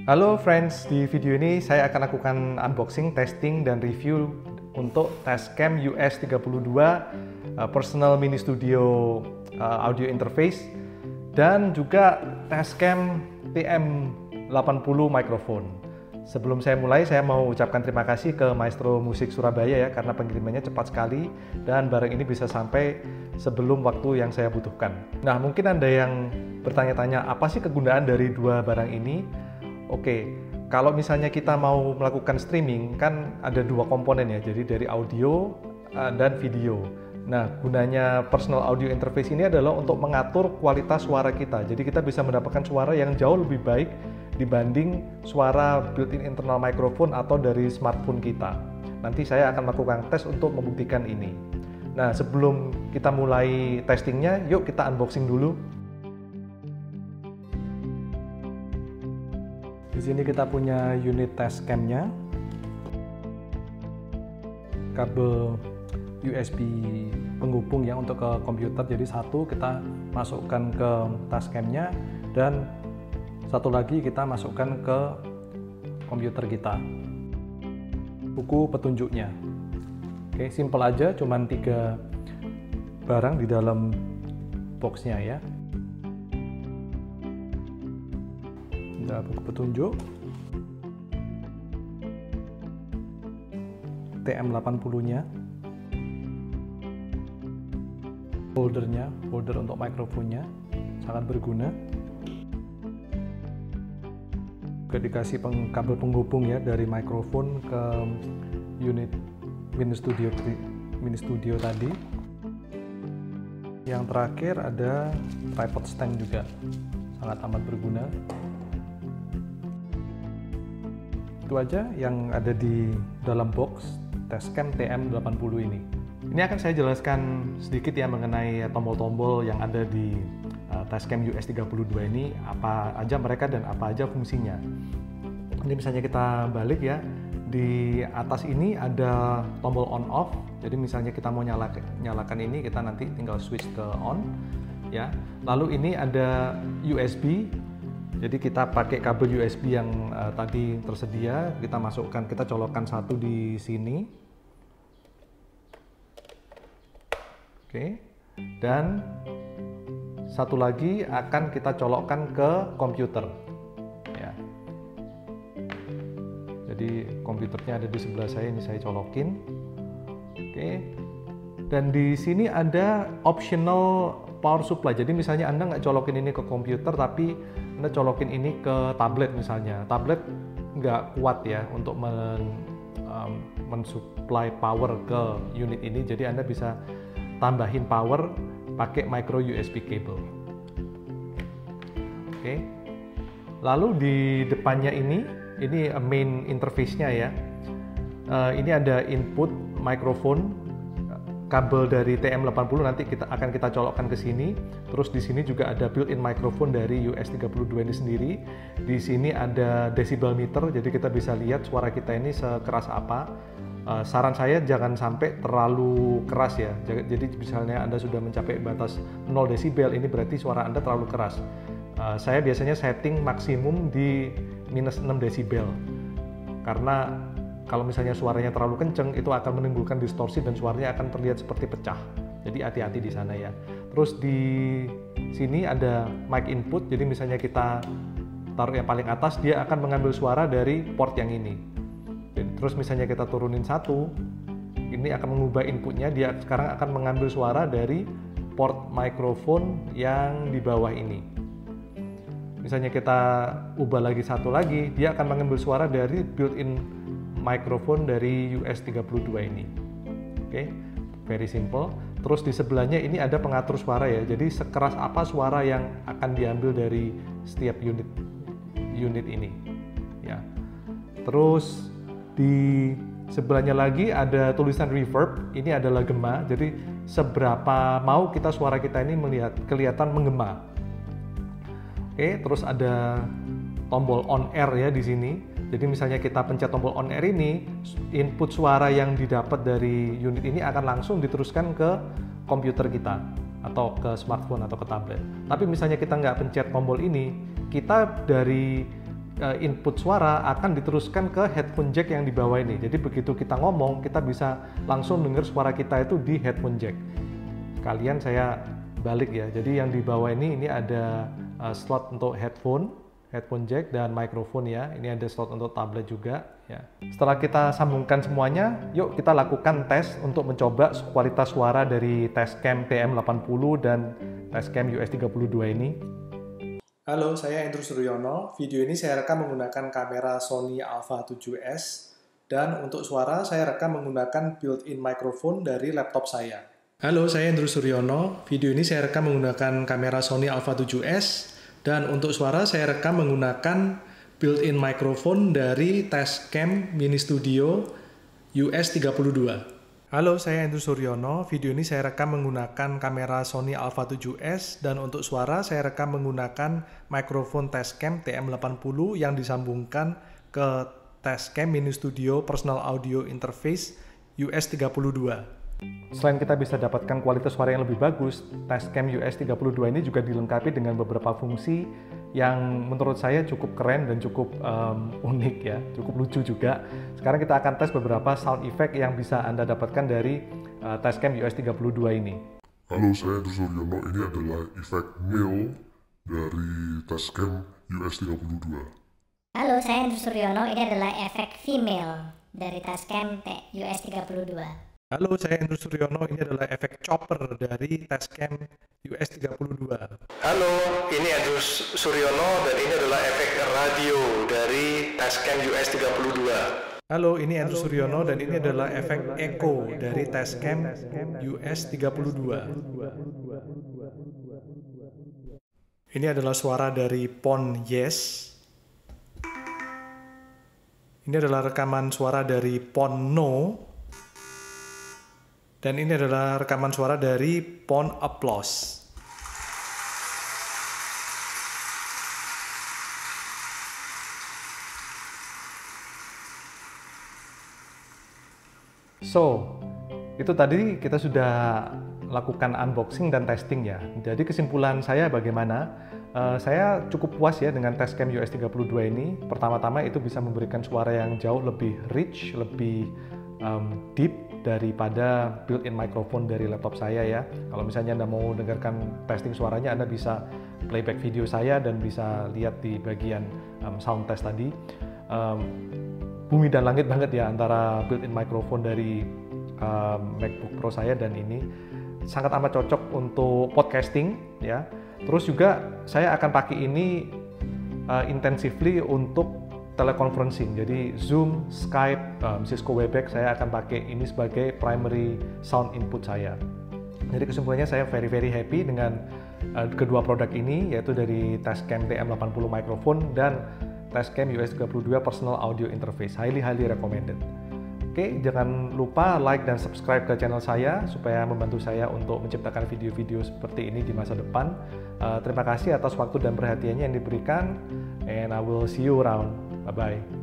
Halo friends, di video ini saya akan lakukan unboxing, testing, dan review untuk Tascam US32 Personal Mini Studio Audio Interface dan juga Tascam TM80 Microphone. Sebelum saya mulai, saya mau ucapkan terima kasih ke Maestro Musik Surabaya ya, karena pengirimannya cepat sekali dan barang ini bisa sampai sebelum waktu yang saya butuhkan. Nah, mungkin Anda yang bertanya-tanya, apa sih kegunaan dari dua barang ini? Oke, kalau misalnya kita mau melakukan streaming, kan ada dua komponen ya, jadi dari audio dan video. Nah, gunanya personal audio interface ini adalah untuk mengatur kualitas suara kita. Jadi kita bisa mendapatkan suara yang jauh lebih baik dibanding suara built-in internal microphone atau dari smartphone kita. Nanti saya akan melakukan tes untuk membuktikan ini. Nah, sebelum kita mulai testingnya, yuk kita unboxing dulu. Di sini kita punya unit Tascam-nya, kabel USB penghubung ya untuk ke komputer. Jadi satu kita masukkan ke Tascam-nya dan satu lagi kita masukkan ke komputer kita. Buku petunjuknya. Oke, simple aja, cuman 3 barang di dalam boxnya ya. Ada buku petunjuk TM80-nya, folder untuk mikrofonnya sangat berguna. Juga dikasih kabel penghubung ya dari mikrofon ke unit mini studio tadi. Yang terakhir ada tripod stand juga, sangat amat berguna. Itu aja yang ada di dalam box Tascam TM80 ini. Ini akan saya jelaskan sedikit ya mengenai tombol-tombol yang ada di Tascam US32 ini, apa aja mereka dan apa aja fungsinya. Ini misalnya kita balik ya, di atas ini ada tombol on off. Jadi misalnya kita mau nyalakan ini, kita nanti tinggal switch ke on ya. Lalu ini ada USB. Jadi kita pakai kabel USB yang tadi tersedia, kita masukkan, kita colokkan satu di sini. Oke. Dan satu lagi akan kita colokkan ke komputer. Ya. Jadi komputernya ada di sebelah saya, ini saya colokin. Oke. Dan di sini ada optional power supply. Jadi misalnya Anda nggak colokin ini ke komputer, tapi Anda colokin ini ke tablet misalnya. Tablet nggak kuat ya untuk mensupply power ke unit ini. Jadi Anda bisa tambahin power pakai micro USB cable. Oke. Lalu di depannya ini main interface-nya ya. Ini ada input mikrofon, kabel dari TM80 nanti akan kita colokkan ke sini. Terus di sini juga ada built-in microphone dari US32 ini sendiri. Di sini ada decibel meter, jadi kita bisa lihat suara kita ini sekeras apa. Saran saya jangan sampai terlalu keras ya. Jadi misalnya Anda sudah mencapai batas 0 desibel, ini berarti suara Anda terlalu keras. Saya biasanya setting maksimum di minus 6 desibel. Karena kalau misalnya suaranya terlalu kenceng, itu akan menimbulkan distorsi dan suaranya akan terlihat seperti pecah. Jadi hati-hati di sana ya. Terus di sini ada mic input, jadi misalnya kita taruh yang paling atas, dia akan mengambil suara dari port yang ini. Terus misalnya kita turunin satu, ini akan mengubah inputnya, dia sekarang akan mengambil suara dari port mikrofon yang di bawah ini. Misalnya kita ubah lagi satu lagi, dia akan mengambil suara dari built-in mikrofon dari US32 ini. Oke, very simple. Terus di sebelahnya ini ada pengatur suara ya, jadi sekeras apa suara yang akan diambil dari setiap unit ini ya. Terus di sebelahnya lagi ada tulisan reverb, ini adalah gema, jadi seberapa mau kita suara kita ini kelihatan menggema. Oke, terus ada tombol on air ya di sini. Jadi misalnya kita pencet tombol on air ini, input suara yang didapat dari unit ini akan langsung diteruskan ke komputer kita atau ke smartphone atau ke tablet. Tapi misalnya kita nggak pencet tombol ini, kita dari input suara akan diteruskan ke headphone jack yang di bawah ini. Jadi begitu kita ngomong, kita bisa langsung dengar suara kita itu di headphone jack. Kalian saya balik ya. Jadi yang di bawah ini ada slot untuk headphone jack dan mikrofon ya. Ini ada slot untuk tablet juga ya. Setelah kita sambungkan semuanya, yuk kita lakukan tes untuk mencoba kualitas suara dari Tascam TM80 dan Tascam US32 ini. Halo, saya Andrew Suryono. Video ini saya rekam menggunakan kamera Sony Alpha 7S dan untuk suara saya rekam menggunakan built-in microphone dari laptop saya. Halo, saya Andrew Suryono. Video ini saya rekam menggunakan kamera Sony Alpha 7S dan untuk suara saya rekam menggunakan built-in microphone dari Tascam Mini Studio US32. Halo, saya Andrew Suryono. Video ini saya rekam menggunakan kamera Sony Alpha 7S dan untuk suara saya rekam menggunakan mikrofon Tascam TM80 yang disambungkan ke Tascam Mini Studio Personal Audio Interface US32. Selain kita bisa dapatkan kualitas suara yang lebih bagus, Tascam US32 ini juga dilengkapi dengan beberapa fungsi yang menurut saya cukup keren dan cukup unik ya, cukup lucu juga. Sekarang kita akan tes beberapa sound effect yang bisa Anda dapatkan dari Tascam US32 ini. Halo, saya Andrew Suryono. Ini adalah efek male dari Tascam US32. Halo, saya Andrew Suryono. Ini adalah efek female dari Tascam US32. Halo, saya Andrew Suryono. Ini adalah efek chopper dari Tascam US32. Halo, ini Andrew Suryono dan ini adalah efek radio dari Tascam US32. Halo, ini Andrew Suryono dan ini adalah efek echo dari Tascam US32. Ini adalah suara dari Pon Yes. Ini adalah rekaman suara dari Pon No. Dan ini adalah rekaman suara dari Pon Applause. So, itu tadi kita sudah lakukan unboxing dan testing ya. Jadi kesimpulan saya bagaimana? Saya cukup puas ya dengan Tascam US32 ini. Pertama-tama itu bisa memberikan suara yang jauh lebih rich, lebih deep daripada built-in microphone dari laptop saya ya. Kalau misalnya Anda mau dengarkan testing suaranya, Anda bisa playback video saya dan bisa lihat di bagian sound test tadi. Bumi dan langit banget ya antara built-in microphone dari MacBook Pro saya dan ini. Sangat amat cocok untuk podcasting ya. Terus juga saya akan pakai ini intensively untuk teleconferencing, jadi Zoom, Skype, Cisco Webex, saya akan pakai ini sebagai primary sound input saya. Jadi kesimpulannya saya very happy dengan kedua produk ini, yaitu dari Tascam TM80 microphone dan Tascam US32 Personal Audio Interface. Highly recommended. Oke, jangan lupa like dan subscribe ke channel saya supaya membantu saya untuk menciptakan video-video seperti ini di masa depan. Terima kasih atas waktu dan perhatiannya yang diberikan, and I will see you around. Bye-bye.